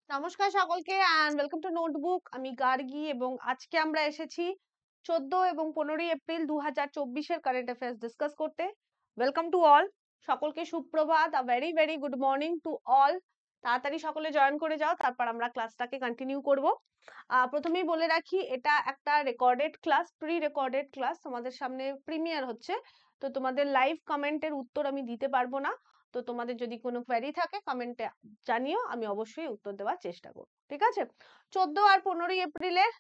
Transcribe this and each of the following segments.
নমস্কার সকলকে and welcome to notebook. আমি গার্গী এবং আজকে আমরা এসেছি 14 এবং 15 এপ্রিল 2024 কারেন্ট অ্যাফেয়ার্স ডিসকাস করতে। ওয়েলকাম টু অল, সকলকে সুপ্রভাত, a very very good morning to all. তাড়াতাড়ি সকলে জয়েন করে যাও, তারপর আমরা ক্লাসটাকে কন্টিনিউ করব। প্রথমেই বলে রাখি, এটা একটা recorded class, pre recorded class, তোমাদের সামনে প্রিমিয়ার হচ্ছে, তো তোমাদের লাইভ কমেন্টের উত্তর আমি দিতে পারবো না। তো তোমাদের যদি কোনো কোয়েরি থাকে কমেন্টে জানিও, আমি অবশ্যই উত্তর দেওয়ার চেষ্টা করব, ঠিক আছে? 14 আর 15 এপ্রিলের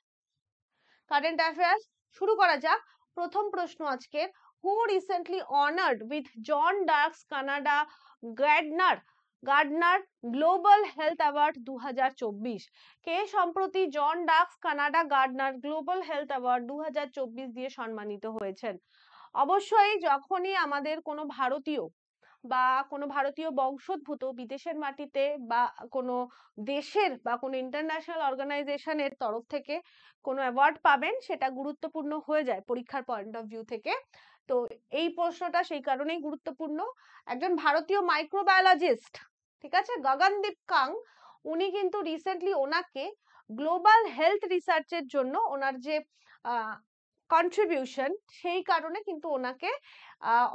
কারেন্ট অ্যাফেয়ার্স শুরু করা যাক। প্রথম প্রশ্ন আজকের, who recently honoured with John Dirks Canada Gairdner Global Health Award 2024? কে সম্প্রতি John Dirks Canada Gairdner Global Health Award 2024 দিয়ে সম্মানিত হয়েছেন? অবশ্যই যখনই আমাদের কোনো ভারতীয় বা কোনো ভারতীয় বংশোদ্ভূত বিদেশের মাটিতে বা কোনো দেশের বা কোনো ইন্টারন্যাশনাল অর্গানাইজেশনের তরফ থেকে কোনো অ্যাওয়ার্ড পাবেন, সেটা গুরুত্বপূর্ণ হয়ে যায় পরীক্ষার পয়েন্ট অফ ভিউ থেকে। তো এই প্রশ্নটা সেই কারণেই গুরুত্বপূর্ণ। একজন ভারতীয় মাইক্রোবায়োলজিস্ট, ঠিক আছে, গগনদীপ কাং, উনি কিন্তু রিসেন্টলি ওনাকে গ্লোবাল হেলথ রিসার্চের জন্য ওনার যে কন্ট্রিবিউশন, সেই কারণে কিন্তু ওনাকে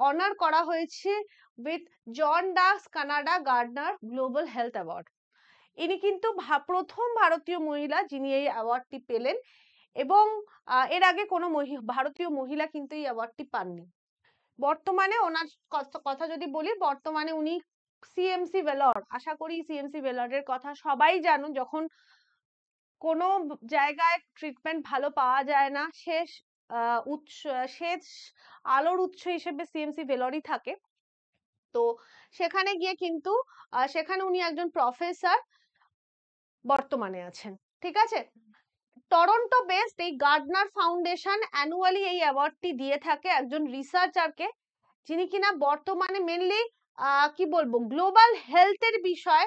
অনার করা হয়েছে with John Dirks Canada Gairdner Global Health Award. ইনি কিন্তু প্রথম ভারতীয় মহিলা যিনি এই অ্যাওয়ার্ডটি পেলেন, এবং এর আগে কোনো ভারতীয় মহিলা কিন্তু এই অ্যাওয়ার্ডটি পাননি। বর্তমানে ওনার কথা যদি বলি, বর্তমানে উনি সিএমসি ভেলোর, আশা করি সিএমসি ভেলোরের কথা সবাই জানো। যখন কোনো জায়গায় ট্রিটমেন্ট ভালো পাওয়া যায় না, শেষ আলোর উৎস হিসেবে সিএমসি ভেলোরই থাকে। তো সেখানে গিয়ে কিন্তু সেখানে উনি একজন প্রফেসর বর্তমানে আছেন, ঠিক আছে? টরন্টো বেসড এই গার্ডনার ফাউন্ডেশন অ্যানুয়ালি এই অ্যাওয়ার্ডটি দিয়ে থাকে একজন রিসার্চারকে, যিনি কিনা বর্তমানে মেনলি কি বলবো, গ্লোবাল হেলথের বিষয়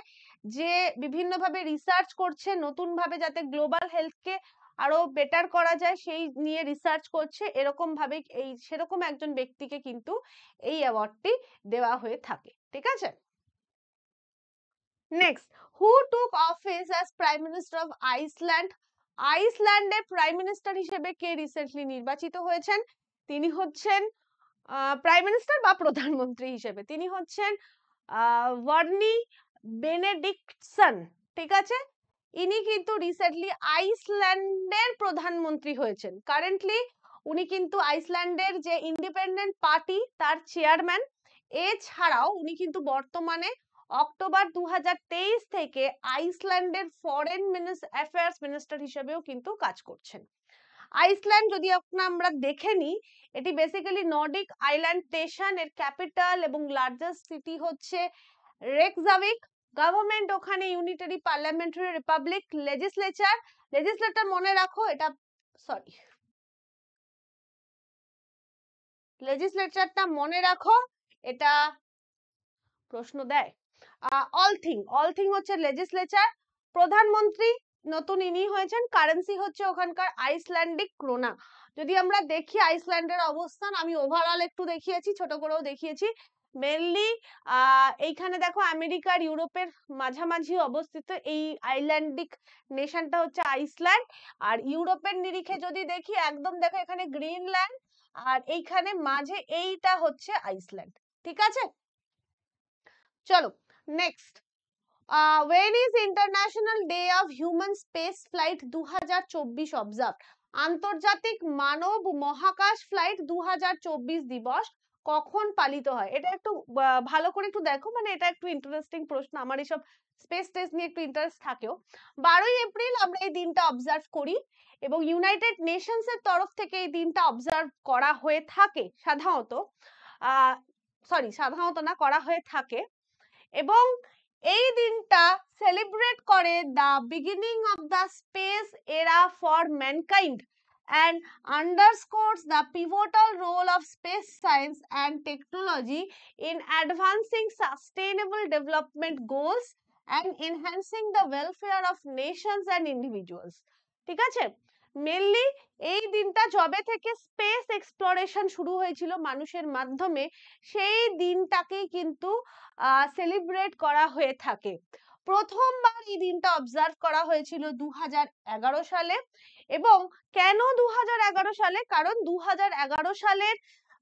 যে বিভিন্নভাবে রিসার্চ করছে, নতুন ভাবে যাতে গ্লোবাল হেলথকে আরো বেটার করা যায় সেই নিয়ে রিসার্চ করছে, এরকম ভাবে সেরকম একজন ব্যক্তিকে কিন্তু এই অ্যাওয়ার্ডটি দেওয়া হয়ে থাকে, ঠিক আছে? Next, who took office as prime minister of Iceland? আইসল্যান্ডের প্রাইম মিনিস্টার হিসেবে কে রিসেন্টলি নির্বাচিত হয়েছেন? তিনি হচ্ছেন প্রাইম মিনিস্টার বা প্রধানমন্ত্রী হিসেবে তিনি হচ্ছেন ভার্নি বেনেডিক্টসন, ঠিক আছে? ইনি কিন্তু রিসেন্টলি আইসল্যান্ডের প্রধানমন্ত্রী হয়েছেন। কারেন্টলি উনি কিন্তু আইসল্যান্ডের যে ইন্ডিপেন্ডেন্ট পার্টি তার চেয়ারম্যান। এছাড়াও উনি কিন্তু বর্তমানে অক্টোবর 2023 থেকে আইসল্যান্ডের ফরেন অ্যাফেয়ার্স মিনিস্টার হিসেবেও কিন্তু কাজ করছেন। আইসল্যান্ড যদি আমরা দেখে নিই, এটি বেসিক্যালি নর্ডিক আইল্যান্ড নেশন, এর ক্যাপিটাল এবং লার্জেস্ট সিটি হচ্ছে রেকজাভিক। গভর্নমেন্ট ওখানে ইউনিটারি পার্লামেন্টারি রিপাবলিক। লেজিসলেটর মনে রাখো, এটা সরি লেজিসলেচারটা মনে রাখো, এটা প্রশ্ন দেয়। অল থিং হচ্ছে লেজিসলেচার। প্রধানমন্ত্রী নতুন ইনি হয়েছেন। কারেন্সি হচ্ছে ওখানকার আইসল্যান্ডিক ক্রোনা। যদি আমরা দেখি আইসল্যান্ডের অবস্থান, আমি ওভারঅল একটু দেখিয়েছি, ছোট করেও দেখিয়েছি। মেনলি এইখানে দেখো আমেরিকার ইউরোপের মাঝামাঝি অবস্থিত এই আইল্যান্ডিক নেশনটা হচ্ছে আইসল্যান্ড। আর ইউরোপের নিরিখে যদি দেখি, একদম দেখো এখানে গ্রিনল্যান্ড, আর এইখানে মাঝে এইটা হচ্ছে আইসল্যান্ড, ঠিক আছে? চলো next, when is international Day of Human Space flight 2024 observe? আন্তর্জাতিক মানব মহাকাশ ফ্লাইট 2024 দিবস কখন পালিত হয়? এটা একটু ভালো করে একটু দেখো, মানে এটা একটু ইন্টারেস্টিং প্রশ্ন। আমার এইসব স্পেস টেস্ট নিয়ে একটু ইন্টারেস্ট থাকেও। 12 এপ্রিল আমরা এই দিনটা অবজার্ভ করি, এবং ইউনাইটেড নেশনস এর তরফ থেকে এই দিনটা অবজার্ভ করা হয়ে থাকে সাধারণত। সাধারণত না, করা হয়ে থাকে। এবং এই দিনটা সেলিব্রেট করে the beginning of the space era for mankind and underscores the pivotal role of space science and technology in advancing sustainable development goals and enhancing the welfare of nations and individuals, ঠিক আছে? Mainly এই দিনটা যবে থেকে space exploration শুরু হয়েছিল মানুষের মাধ্যমে, সেই দিনটাকেই কিন্তু সেলিব্রেট করা হয়ে থাকে। প্রথমবার এই দিনটা অবজার্ভ করা হয়েছিল 2011 সালে। এবং কেন 2011 সালে? কারণ 2011 সালের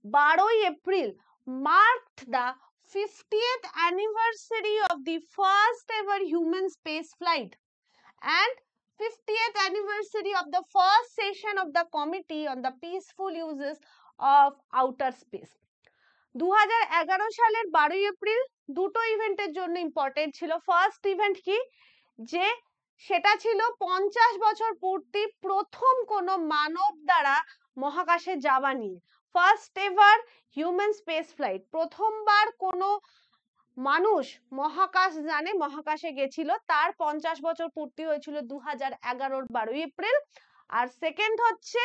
12ই April marked the 50th anniversary of the first ever human space flight and 50th anniversary of the first session of the Committee on the Peaceful Uses of Outer Space। 2011 সালের 12ই এপ্রিল দুটো ইভেন্টের জন্য ইম্পর্টেন্ট ছিল। First event কি, যে সেটা ছিল 50 বছর পূর্তি প্রথম কোন মানব দ্বারা মহাকাশে যাওয়া নিয়ে। First ever human Space flight, প্রথমবার কোন মানুষ মহাকাশ যানে মহাকাশে গেছিল, তার 50 বছর পূর্তি হয়েছিল 2011 12ই এপ্রিল। আর সেকেন্ড হচ্ছে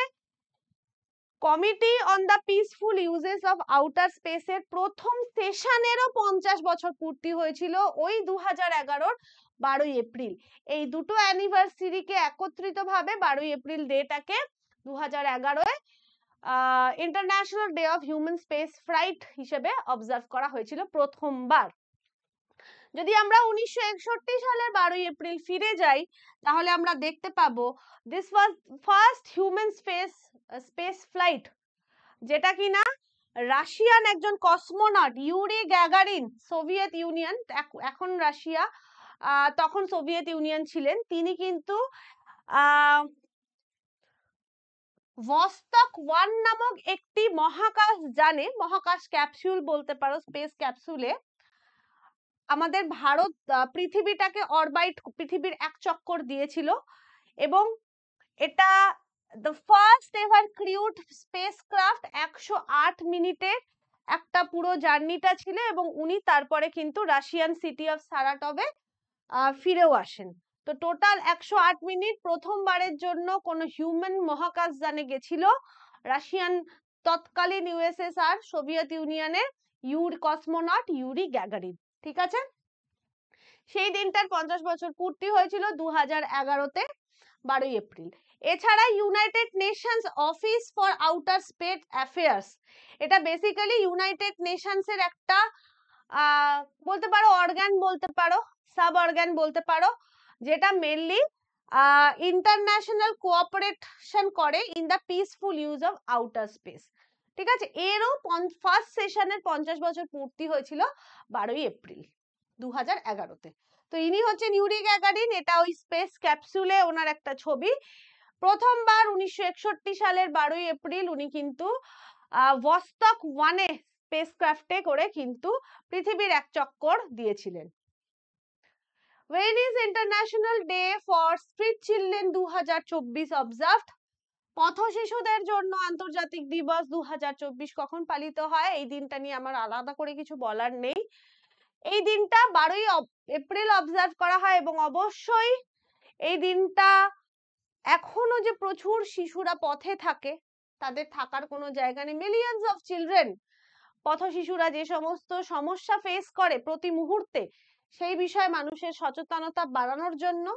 committee on the peaceful uses of outer space এর প্রথম সেশনেরও 50 বছর পূর্তি হয়েছিল ওই 2011 12ই এপ্রিল। এই দুটো অ্যানিভার্সারিকে একত্রিতভাবে 12ই এপ্রিল ডেটাকে 2011 International Day of Human Space Flight হিসেবে অবজার্ভ করা হয়েছিল প্রথমবার। যদি আমরা 1961 সালের 12ই এপ্রিল ফিরে যাই তাহলে আমরা দেখতে পাবো this was first human Space flight, যেটা কিনা রাশিয়ান একজন cosmonaut Yuri Gagarin, Soviet union, এখন রাশিয়া, তখন সোভিয়েত ইউনিয়ন ছিলেন, তিনি কিন্তু ভস্টক 1 নামক একটি মহাকাশ যানে, মহাকাশ ক্যাপসুল বলতে পারো, স্পেস ক্যাপসুলে আমাদের ভারত পৃথিবীটাকে অরবাইট, পৃথিবীর এক চক্কর দিয়েছিল। এবং এটা দ্য ফার্স্ট এভার ক্রিউড স্পেসক্রাফট, 108 মিনিটের একটা পুরো জার্নিটা ছিল। এবং উনি তারপরে কিন্তু রাশিয়ান সিটি অফ সারাটভে ফিরেও আসেন। তো টোটাল 108 মিনিট প্রথমবারের জন্য কোন হিউম্যান মহাকাশ যানে গেছিল রাশিয়ান তৎকালীন ইউএসএসআর সোভিয়েত ইউনিয়নের কসমোনট ইউরি গ্যাগারিন। ঠিক আছে, সেই দিনটার 50 বছর পূর্তি হয়েছিল 2011-তে 12ই এপ্রিল। এছাড়া United Nations office for outer space affairs, এটা বেসিক্যালি ইউনাইটেড নেশনস এর একটা বলতে পারো অর্গান, বলতে পারো সাব অর্গান, বলতে পারো, যেটা মেনলি ইন্টারন্যাশনাল কোঅপারেশন করে in the peaceful use of outer space. ঠিক আছে, এরও ফার্স্ট সেশনের 50 বছর পূর্তি হয়েছিল 12ই এপ্রিল 2011-তে। তো ইনি হচ্ছেন ইউরি গ্যাগারিন, এটা ওই স্পেস ক্যাপসুলে ওনার একটা ছবি। প্রথমবার 1961 সালের 12ই এপ্রিল উনি কিন্তু ভস্টক 1-এ স্পেসক্রাফটে করে কিন্তু পৃথিবীর এক চক্কর দিয়েছিলেন। When is International Day for Street Children 2024 observed? পথ শিশুদের জন্য আন্তর্জাতিক দিবস 2024 কখন পালিত হয়? এই দিনটা নিয়ে আমার আলাদা করে কিছু বলার নেই। এই দিনটা 12ই এপ্রিল অবজার্ভ করা হয় এবং অবশ্যই এই দিনটা এখনো যে প্রচুর শিশুরা পথে থাকে, তাদের থাকার কোনো জায়গা নেই, মিলিয়নস অফ চিলড্রেন, পথ শিশুরা যে সমস্ত সমস্যা ফেস করে প্রতি মুহূর্তে, সেই বিষয়ে মানুষের সচেতনতা বাড়ানোর জন্য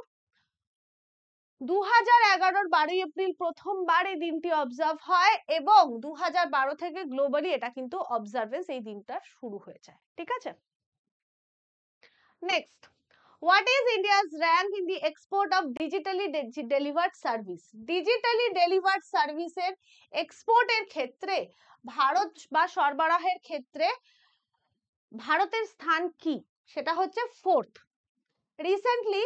2011-র 12ই এপ্রিল প্রথমবার এই দিনটি অবজার্ভ হয় এবং 2012 থেকে গ্লোবালি এটা কিন্তু অবজারভেন্স এই দিনটা শুরু হয়ে যায়। ঠিক আছে, next, what is India's rank in the export of digitally delivered service? digitally delivered service এর এক্সপোর্টের ক্ষেত্রে ভারত বা সরবরাহের ক্ষেত্রে ভারতের স্থান কি? সেটা হচ্ছে 4th। Recently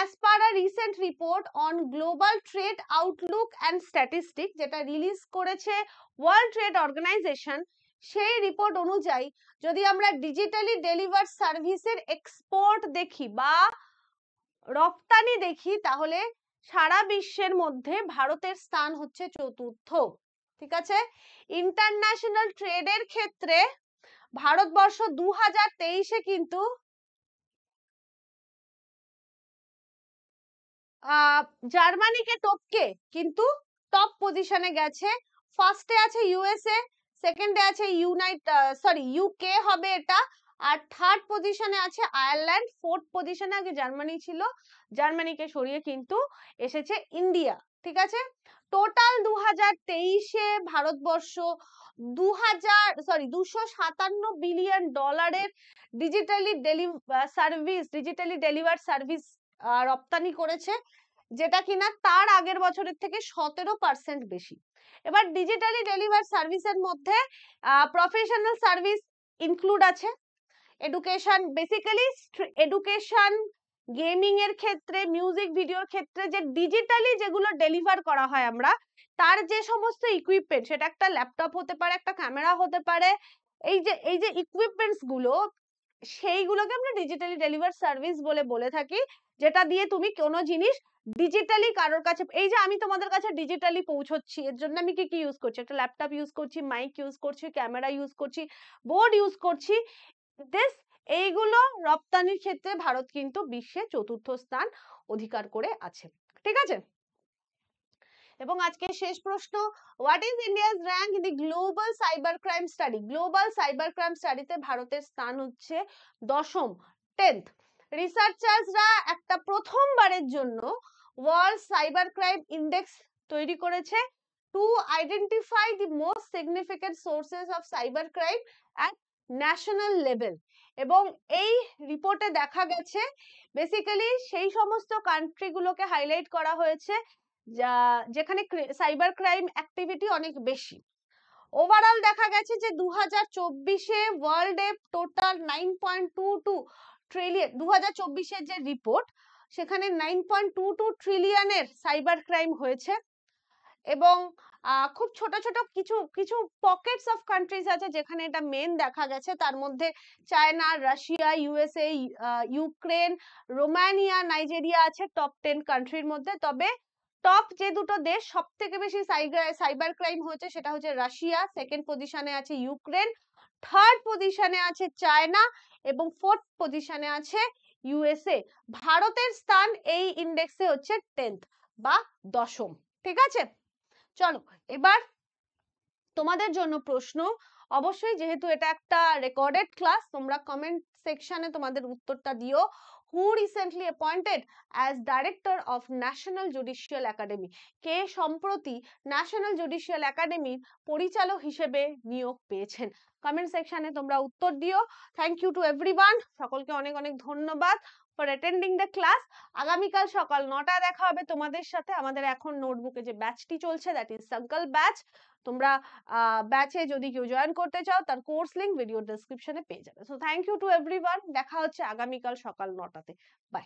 as per a recent report on global trade outlook and statistics, যেটা রিলিজ করেছে ওয়ার্ল্ড ট্রেড অর্গানাইজেশন, সেই রিপোর্ট অনুযায়ী যদি আমরা ডিজিটালি ডেলিভার্ড সার্ভিসের এক্সপোর্ট দেখি বা রপ্তানি দেখি, তাহলে সারা বিশ্বের মধ্যে ভারতের স্থান হচ্ছে 4র্থ। ঠিক আছে, ইন্টারন্যাশনাল ট্রেডের ক্ষেত্রে ভারতবর্ষ 2023-এ কিন্তু জার্মানিকে টপকে কিন্তু টপ পজিশনে গেছে। ফার্স্টে আছে ইউএসএ, সেকেন্ডে আছে ইউকে হবে এটা, আর থার্ড পজিশনে আছে আয়ারল্যান্ড, ফোর্থ পজিশনে আগে জার্মানি ছিল, জার্মানিকে সরিয়ে কিন্তু এসেছে ইন্ডিয়া। ঠিক আছে, টোটাল 2023-এ ভারতবর্ষ 257 বিলিয়ন ডলারের ডিজিটালি ডেলিভার সার্ভিস রপ্তানি করেছে, যেটা কিনা তার আগের বছরের থেকে 17% বেশি। এবার ডিজিটালি ডেলিভার সার্ভিসের মধ্যে প্রফেশনাল সার্ভিস ইনক্লুড আছে, এডুকেশন, বেসিক্যালি এডুকেশন, গেমিং এর ক্ষেত্রে, মিউজিক ভিডিওর ক্ষেত্রে যে ডিজিটালি যেগুলো ডেলিভার করা হয় আমরা, তার যে সমস্ত ইকুইপমেন্ট, সেটা একটা ল্যাপটপ হতে পারে, একটা ক্যামেরা হতে পারে, এই যে ইকুইপমেন্টস গুলো, সেইগুলোকে আমরা ডিজিটালি ডেলিভার সার্ভিস বলে থাকি, যেটা দিয়ে তুমি কোনো জিনিস ডিজিটালি কারোর কাছে, এই যে আমি তোমাদের কাছে ডিজিটালি পৌঁছচ্ছি, এর জন্য আমি কি কি ইউজ করছি, একটা ল্যাপটপ ইউজ করছি, মাইক ইউজ করছি, ক্যামেরা ইউজ করছি, বোর্ড ইউজ করছি, দিস এইগুলো রপ্তানির ক্ষেত্রে ভারত কিন্তু বিশ্বে 4র্থ স্থান অধিকার করে আছে। ঠিক আছে, এবং আজকে শেষ প্রশ্ন, what is India's rank in the global cyber crime study? Global cyber crime স্টাডিতে ভারতের স্থান হচ্ছে 10ম, 10th। রিসার্চার্সরা একটা প্রথমবারের জন্য ওয়ার্ল্ড সাইবার ক্রাইম ইন্ডেক্স তৈরি করেছে to identify the most significant sources of cyber crime at national level. এবং এই রিপোর্টে দেখা গেছে বেসিক্যালি সেই সমস্ত কান্ট্রিগুলোকে হাইলাইট করা হয়েছে যেখানে সাইবার ক্রাইম অ্যাক্টিভিটি অনেক বেশি। ওভারঅল দেখা গেছে যে 2024-এ ওয়ার্ল্ডে টোটাল 9.22 ট্রিলিয়ন, 2024-এর যে রিপোর্ট, সেখানে 9.22 ট্রিলিয়নের সাইবার ক্রাইম হয়েছে। এবং খুব ছোট ছোট কিছু কিছু পকেটস অফ কান্ট্রিজ আছে যেখানে এটা মেন দেখা গেছে, তার মধ্যে China, Russia, USA, Ukraine, Romania, Nigeria আছে টপ 10 কান্ট্রির মধ্যে। তবে টপ যে দুটো দেশ সব থেকে বেশি সাইবার ক্রাইম হয়েছে সেটা হচ্ছে রাশিয়া, সেকেন্ড পজিশনে আছে ইউক্রেন, থার্ড পজিশনে আছে চায়না, এবং ফোর্থ পজিশনে আছে ইউএসএ। ভারতের স্থান এই ইন্ডেক্সে হচ্ছে 10th বা 10ম। ঠিক আছে, চলো এবার তোমাদের জন্য প্রশ্ন। অবশ্যই যেহেতু এটা একটা রেকর্ডেড ক্লাস, তোমরা কমেন্ট সেকশনে তোমাদের উত্তরটা দিও। Who recently appointed as director of National Judicial Academy? কে সম্প্রতি ন্যাশনাল জুডিশিয়াল একাডেমির পরিচালক হিসেবে নিয়োগ পেয়েছেন? কমেন্ট সেকশনে তোমরা উত্তর দিও। থ্যাংক ইউ টু এভরিওয়ান, সকলকে অনেক অনেক ধন্যবাদ ফর অ্যাটেন্ডিং দ্য ক্লাস। আগামীকাল সকাল 9টায় দেখা হবে তোমাদের সাথে। আমাদের এখন নোটবুকে যে ব্যাচটি চলছে, দ্যাট ইজ সংকল্প ব্যাচ। তোমরা ব্যাচে যদি কেউ জয়েন করতে চাও, তার কোর্স লিংক ভিডিও ডেসক্রিপশনে পেয়ে যাবে। So thank you to everyone, দেখা হচ্ছে আগামীকাল সকাল 9টাতে। বাই।